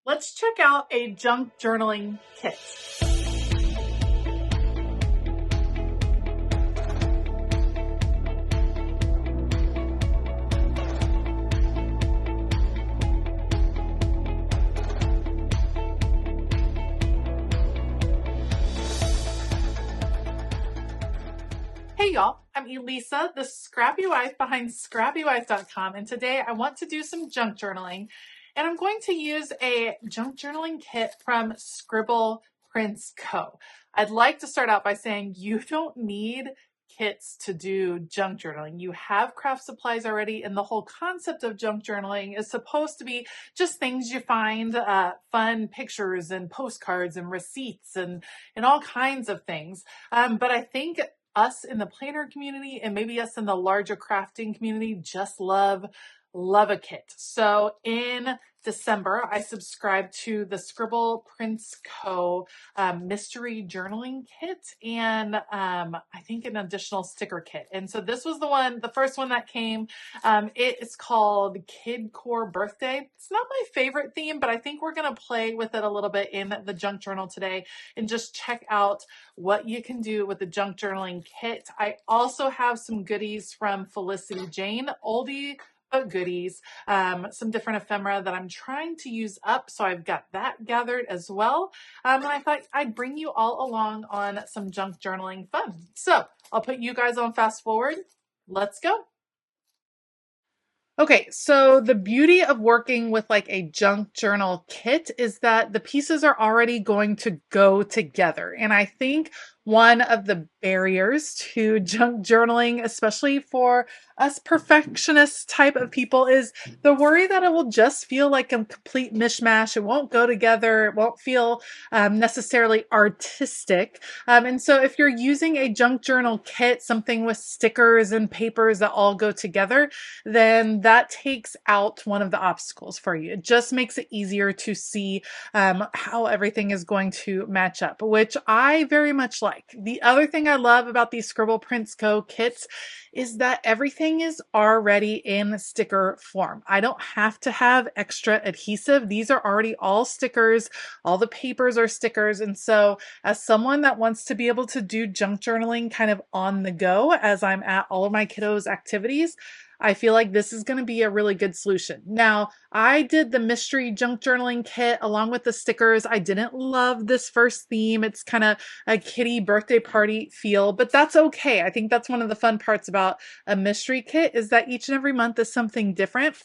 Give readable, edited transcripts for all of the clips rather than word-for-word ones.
Let's check out a junk journaling kit. Hey y'all, I'm Elisa, the Scrappy Wife behind ScrappyWife.com, and today I want to do some junk journaling, and I'm going to use a junk journaling kit from Scribble Prints Co. I'd like to start out by saying you don't need kits to do junk journaling. You have craft supplies already, and the whole concept of junk journaling is supposed to be just things you find, fun pictures and postcards and receipts and all kinds of things. But I think us in the planner community and maybe us in the larger crafting community just love a kit. So in December, I subscribed to the Scribble Prints Co. Mystery Journaling Kit and I think an additional sticker kit. And so this was the first one that came. It is called Kid Core Birthday. It's not my favorite theme, but I think we're going to play with it a little bit in the junk journal today and just check out what you can do with the junk journaling kit. I also have some goodies from Felicity Jane, oldie but goodies, some different ephemera that I'm trying to use up. So I've got that gathered as well. And I thought I'd bring you all along on some junk journaling fun. So I'll put you guys on fast forward. Let's go. Okay, so the beauty of working with like a junk journal kit is that the pieces are already going to go together. And I think one of the barriers to junk journaling, especially for us perfectionist type of people, is the worry that it will just feel like a complete mishmash. It won't go together. It won't feel necessarily artistic. And so if you're using a junk journal kit, something with stickers and papers that all go together, then that takes out one of the obstacles for you. It just makes it easier to see how everything is going to match up, which I very much like. The other thing I love about these Scribble Prints Co. kits is that everything is already in sticker form. I don't have to have extra adhesive. These are already all stickers. All the papers are stickers. And so as someone that wants to be able to do junk journaling kind of on the go as I'm at all of my kiddos' activities, I feel like this is going to be a really good solution. Now, I did the mystery junk journaling kit along with the stickers. I didn't love this first theme. It's kind of a kitty birthday party feel, but that's okay. I think that's one of the fun parts about a mystery kit is that each and every month is something different.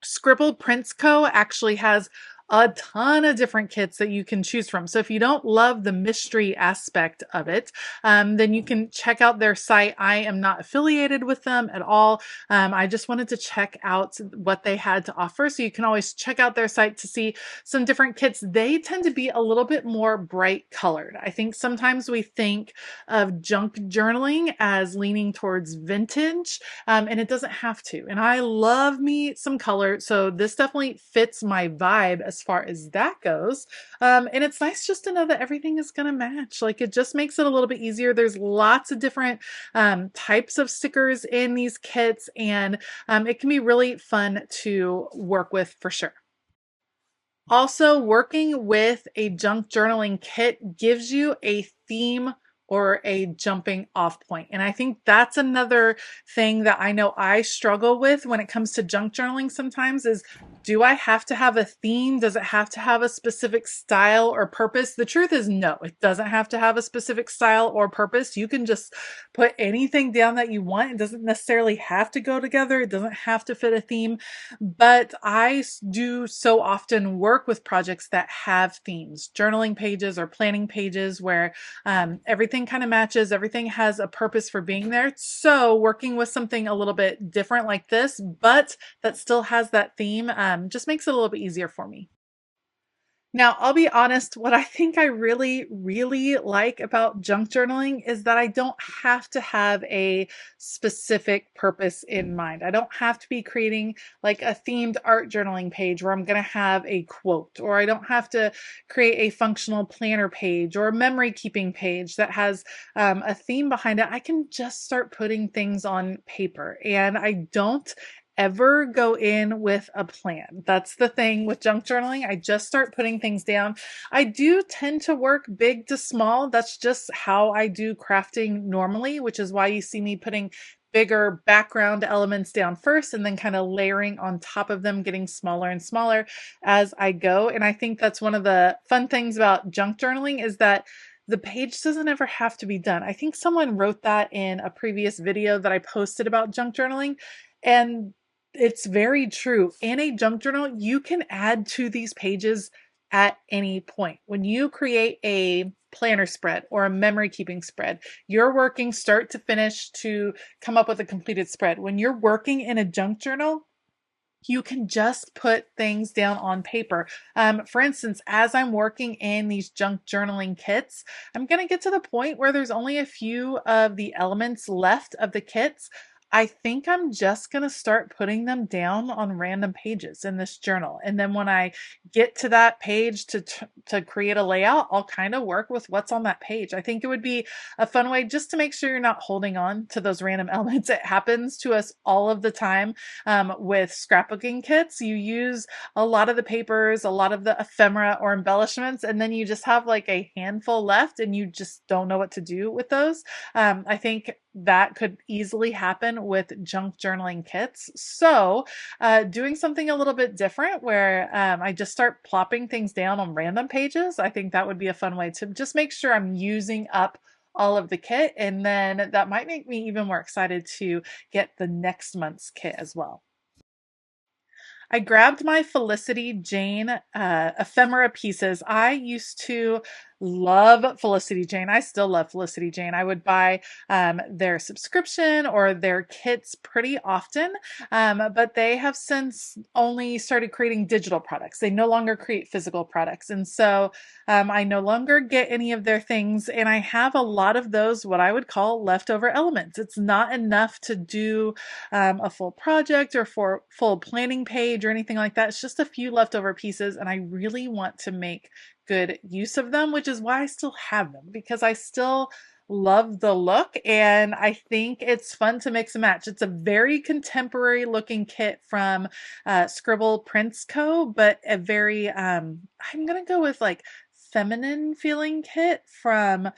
Scribble Prints Co. actually has a ton of different kits that you can choose from. So if you don't love the mystery aspect of it, then you can check out their site. I am not affiliated with them at all. I just wanted to check out what they had to offer. So you can always check out their site to see some different kits. They tend to be a little bit more bright colored. I think sometimes we think of junk journaling as leaning towards vintage, and it doesn't have to. And I love me some color. So this definitely fits my vibe as far as that goes. And it's nice just to know that everything is going to match. Like it just makes it a little bit easier. There's lots of different types of stickers in these kits, and it can be really fun to work with for sure. Also, working with a junk journaling kit gives you a theme or a jumping off point. And I think that's another thing that I know I struggle with when it comes to junk journaling sometimes is, do I have to have a theme? Does it have to have a specific style or purpose? The truth is no, it doesn't have to have a specific style or purpose. You can just put anything down that you want. It doesn't necessarily have to go together. It doesn't have to fit a theme. But I do so often work with projects that have themes, journaling pages or planning pages where everything kind of matches, everything has a purpose for being there. So working with something a little bit different like this, but that still has that theme, just makes it a little bit easier for me. Now, I'll be honest, what I think I really, really like about junk journaling is that I don't have to have a specific purpose in mind. I don't have to be creating like a themed art journaling page where I'm going to have a quote, or I don't have to create a functional planner page or a memory keeping page that has a theme behind it. I can just start putting things on paper, and I don't ever go in with a plan. That's the thing with junk journaling. I just start putting things down. I do tend to work big to small. That's just how I do crafting normally, which is why you see me putting bigger background elements down first and then kind of layering on top of them, getting smaller and smaller as I go. And I think that's one of the fun things about junk journaling is that the page doesn't ever have to be done. I think someone wrote that in a previous video that I posted about junk journaling, and it's very true. In a junk journal, you can add to these pages at any point. When you create a planner spread or a memory keeping spread, you're working start to finish to come up with a completed spread. When you're working in a junk journal, you can just put things down on paper. For instance, as I'm working in these junk journaling kits, I'm going to get to the point where there's only a few of the elements left of the kits. I think I'm just going to start putting them down on random pages in this journal. And then when I get to that page to create a layout, I'll kind of work with what's on that page. I think it would be a fun way just to make sure you're not holding on to those random elements. It happens to us all of the time with scrapbooking kits. You use a lot of the papers, a lot of the ephemera or embellishments, and then you just have like a handful left and you just don't know what to do with those. I think that could easily happen with junk journaling kits. So doing something a little bit different where I just start plopping things down on random pages, I think that would be a fun way to just make sure I'm using up all of the kit. And then that might make me even more excited to get the next month's kit as well. I grabbed my Felicity Jane ephemera pieces. I used to love Felicity Jane. I still love Felicity Jane. I would buy their subscription or their kits pretty often, but they have since only started creating digital products. They no longer create physical products. And so I no longer get any of their things. And I have a lot of those, what I would call leftover elements. It's not enough to do a full project or for full planning page or anything like that. It's just a few leftover pieces. And I really want to make good use of them, which is why I still have them, because I still love the look and I think it's fun to mix and match. It's a very contemporary looking kit from Scribble Prints Co, but a very I'm gonna go with like feminine feeling kit from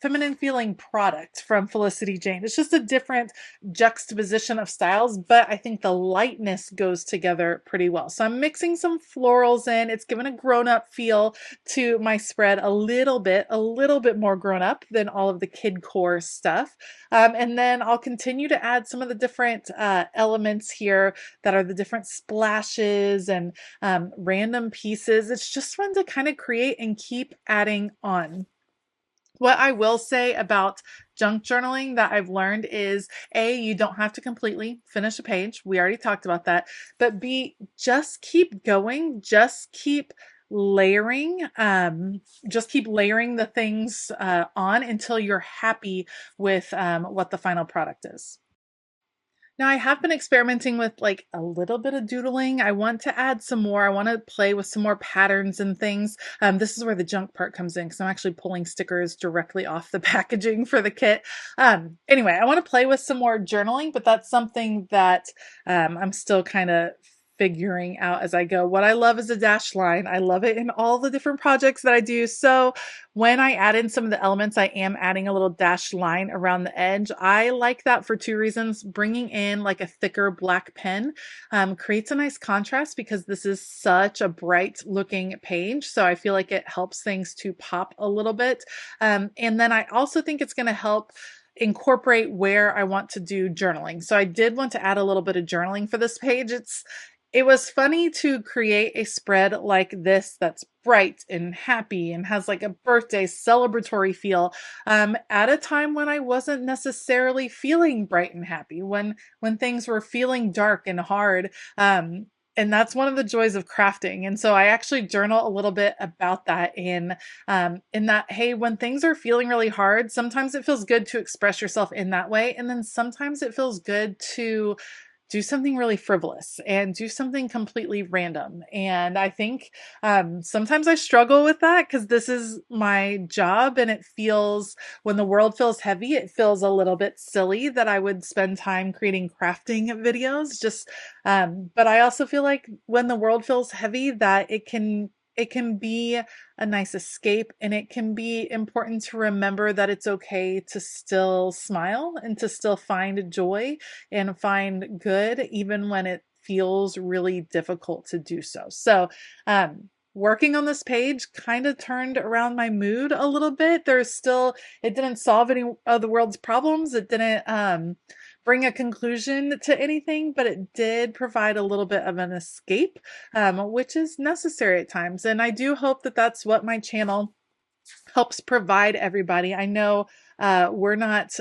feminine feeling product from Felicity Jane. It's just a different juxtaposition of styles, but I think the lightness goes together pretty well. So I'm mixing some florals in. It's given a grown-up feel to my spread, a little bit more grown up than all of the kid core stuff. And then I'll continue to add some of the different elements here that are the different splashes and random pieces. It's just fun to kind of create and keep adding on. What I will say about junk journaling that I've learned is A, you don't have to completely finish a page. We already talked about that. But B, just keep going. Just keep layering. Just keep layering the things on until you're happy with what the final product is. Now I have been experimenting with like a little bit of doodling. I want to add some more. I want to play with some more patterns and things. This is where the junk part comes in because I'm actually pulling stickers directly off the packaging for the kit. Anyway, I want to play with some more journaling, but that's something that I'm still kind of figuring out as I go. What I love is a dashed line. I love it in all the different projects that I do. So when I add in some of the elements, I am adding a little dashed line around the edge. I like that for two reasons. Bringing in like a thicker black pen creates a nice contrast because this is such a bright looking page. So I feel like it helps things to pop a little bit. And then I also think it's going to help incorporate where I want to do journaling. So I did want to add a little bit of journaling for this page. It was funny to create a spread like this that's bright and happy and has like a birthday celebratory feel at a time when I wasn't necessarily feeling bright and happy, when things were feeling dark and hard. And that's one of the joys of crafting. And so I actually journal a little bit about that in that, hey, when things are feeling really hard, sometimes it feels good to express yourself in that way. And then sometimes it feels good to do something really frivolous and do something completely random. And I think sometimes I struggle with that because this is my job, and it feels, when the world feels heavy, it feels a little bit silly that I would spend time creating crafting videos. But I also feel like when the world feels heavy, that it can be a nice escape, and it can be important to remember that it's okay to still smile and to still find joy and find good even when it feels really difficult to do so. So, working on this page kind of turned around my mood a little bit. It didn't solve any of the world's problems. It didn't bring a conclusion to anything, but it did provide a little bit of an escape, which is necessary at times. And I do hope that that's what my channel helps provide everybody. I know we're not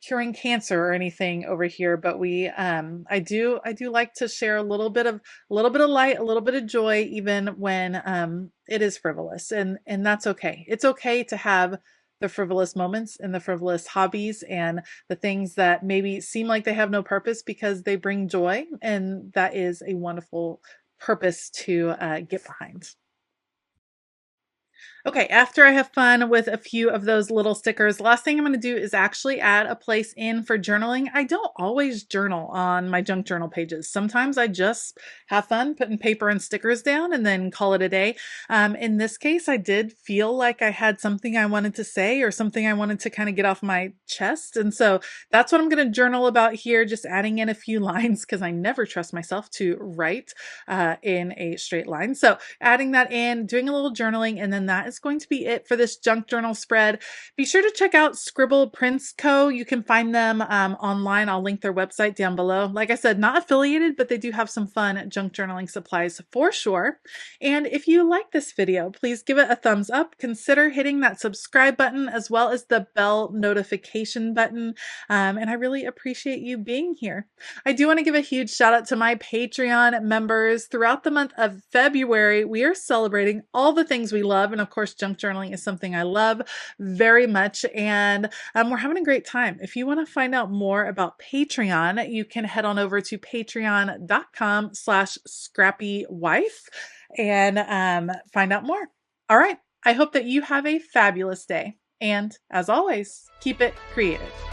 curing cancer or anything over here, but I do like to share a little bit of light, a little bit of joy, even when it is frivolous, and that's okay. It's okay to have the frivolous moments and the frivolous hobbies and the things that maybe seem like they have no purpose because they bring joy, and that is a wonderful purpose to get behind. Okay, after I have fun with a few of those little stickers, last thing I'm going to do is actually add a place in for journaling. I don't always journal on my junk journal pages. Sometimes I just have fun putting paper and stickers down and then call it a day. In this case, I did feel like I had something I wanted to say or something I wanted to kind of get off my chest. And so that's what I'm going to journal about here, just adding in a few lines because I never trust myself to write in a straight line. So adding that in, doing a little journaling, and then that is going to be it for this junk journal spread. Be sure to check out Scribble Prints Co. You can find them online. I'll link their website down below. Like I said, not affiliated, but they do have some fun junk journaling supplies for sure. And if you like this video, please give it a thumbs up. Consider hitting that subscribe button as well as the bell notification button. And I really appreciate you being here. I do want to give a huge shout out to my Patreon members. Throughout the month of February, we are celebrating all the things we love. And of course, junk journaling is something I love very much. And we're having a great time. If you want to find out more about Patreon, you can head on over to patreon.com/ScrappyWife and find out more. All right. I hope that you have a fabulous day. And as always, keep it creative.